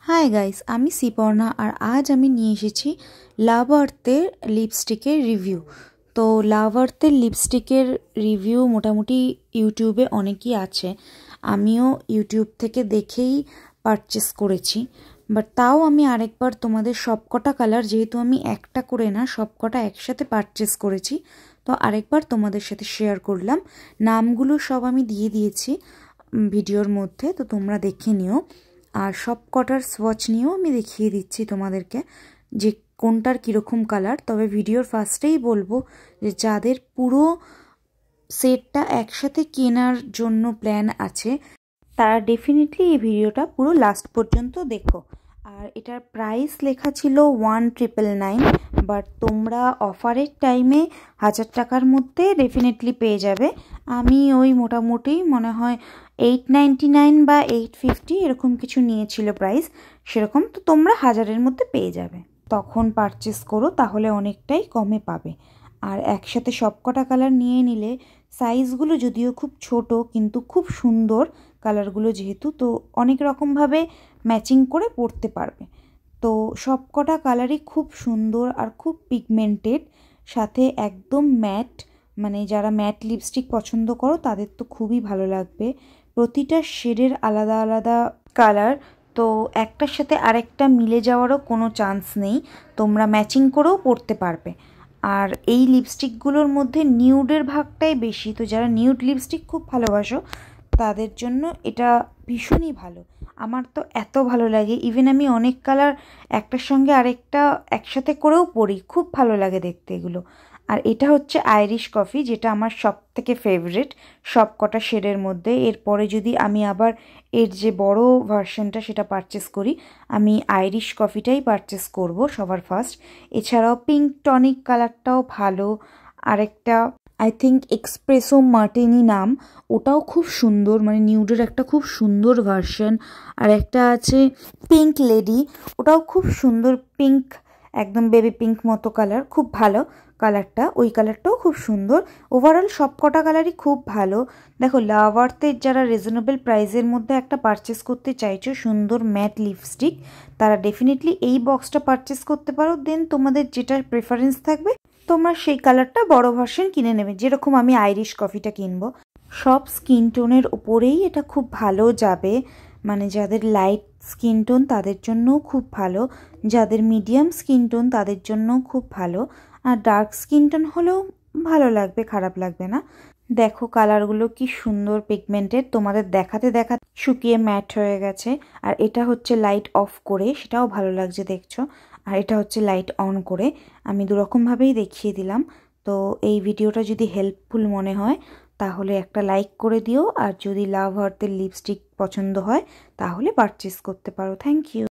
Hi guys, আমি সিপর্ণা আর আজ আমি নিয়ে এসেছি লাভ আর্থের লিপস্টিকের রিভিউ। তো লাভ আর্থের লিপস্টিকের রিভিউ মোটামুটি ইউটিউবে অনেকই আছে, আমিও ইউটিউব থেকে দেখেই পারচেস করেছি। বাট তাও আমি আরেকবার তোমাদের সবকটা কালার, যেহেতু আমি একটা করে না সবকটা একসাথে পারচেস করেছি, তো আরেকবার তোমাদের সাথে শেয়ার করলাম। নামগুলো সব আমি দিয়ে দিয়েছি ভিডিওর মধ্যে, তো তোমরা দেখে নিও। আর সব কটার সোয়াচ নিয়েও আমি দেখিয়ে দিচ্ছি তোমাদেরকে যে কোনটার কীরকম কালার। তবে ভিডিওর ফার্স্টেই বলবো যে যাদের পুরো সেটটা একসাথে কেনার জন্য প্ল্যান আছে তারা ডেফিনেটলি এই ভিডিওটা পুরো লাস্ট পর্যন্ত দেখো। আর এটার প্রাইস লেখা ছিল 1999, বাট তোমরা অফারের টাইমে 1000 টাকার মধ্যে ডেফিনেটলি পেয়ে যাবে। আমি ওই মোটামুটি মনে হয় 899 বা 850 এরকম কিছু নিয়েছিল প্রাইস, সেরকম। তো তোমরা 1000-এর মধ্যে পেয়ে যাবে, তখন পারচেস করো, তাহলে অনেকটাই কমে পাবে। আর একসাথে সবকটা কালার নিয়ে নিলে সাইজগুলো যদিও খুব ছোট, কিন্তু খুব সুন্দর কালারগুলো যেহেতু, তো অনেক রকমভাবে ম্যাচিং করে পরতে পারবে। তো সবকটা কালারই খুব সুন্দর আর খুব পিগমেন্টেড, সাথে একদম ম্যাট, মানে যারা ম্যাট লিপস্টিক পছন্দ করো তাদের তো খুবই ভালো লাগবে। প্রতিটা শেডের আলাদা আলাদা কালার, তো একটার সাথে আরেকটা মিলে যাওয়ারও কোনো চান্স নেই, তোমরা ম্যাচিং করেও পরতে পারবে। আর এই লিপস্টিকগুলোর মধ্যে নিউডের ভাগটাই বেশি, তো যারা নিউড লিপস্টিক খুব ভালোবাসো তাদের জন্য এটা ভীষণই ভালো। আমার তো এত ভালো লাগে, ইভেন আমি অনেক কালার একটার সঙ্গে আরেকটা একসাথে করেও পরি, খুব ভালো লাগে দেখতে এগুলো। আর এটা হচ্ছে আইরিশ কফি, যেটা আমার সব থেকে ফেভারিট সব কটা শেডের মধ্যে। এরপরে যদি আমি আবার এর যে বড় ভার্সনটা সেটা পারচেস করি, আমি আইরিশ কফিটাই পারচেস করব সবার ফার্স্ট। এছাড়াও পিঙ্ক টনিক কালারটাও ভালো, আরেকটা আই থিঙ্ক এক্সপ্রেসো মার্টিনি নাম, ওটাও খুব সুন্দর, মানে নিউডের একটা খুব সুন্দর ভার্সন। আর একটা আছে পিঙ্ক লেডি, ওটাও খুব সুন্দর, পিঙ্ক একদম বেবি পিঙ্ক মতো কালার, খুব ভালো কালারটা, ওই কালারটাও খুব সুন্দর। ওভারঅল সব কটা কালারই খুব ভালো। দেখো, লাভ আর্থের যারা রিজনেবল প্রাইসের মধ্যে একটা পারচেস করতে চাইছো সুন্দর ম্যাট লিপস্টিক, তারা ডেফিনেটলি এই বক্সটা পারচেস করতে পারো। দেন তোমাদের যেটা প্রেফারেন্স থাকবে তোমরা সেই কালারটা বড় ভার্সন কিনে নেবে, যেরকম আমি আইরিশ কফিটা কিনবো। সব স্কিন টোনের ওপরেই এটা খুব ভালো যাবে, মানে যাদের লাইট স্কিন টোন তাদের জন্যও খুব ভালো, যাদের মিডিয়াম স্কিন টোন তাদের জন্যও খুব ভালো, আর ডার্ক স্কিন টোন হলেও ভালো লাগবে, খারাপ লাগবে না। দেখো কালারগুলো কি সুন্দর পিগমেন্টেড, তোমাদের দেখাতে দেখাতে শুকিয়ে ম্যাট হয়ে গেছে। আর এটা হচ্ছে লাইট অফ করে, সেটাও ভালো লাগছে দেখছো। আর এটা হচ্ছে লাইট অন করে, আমি দুরকমভাবেই দেখিয়ে দিলাম। তো এই ভিডিওটা যদি হেল্পফুল মনে হয় তাহলে একটা লাইক করে দিও, আর যদি লাভ আর্থের লিপস্টিক পছন্দ হয় তাহলে পারচেস করতে পারো। Thank you.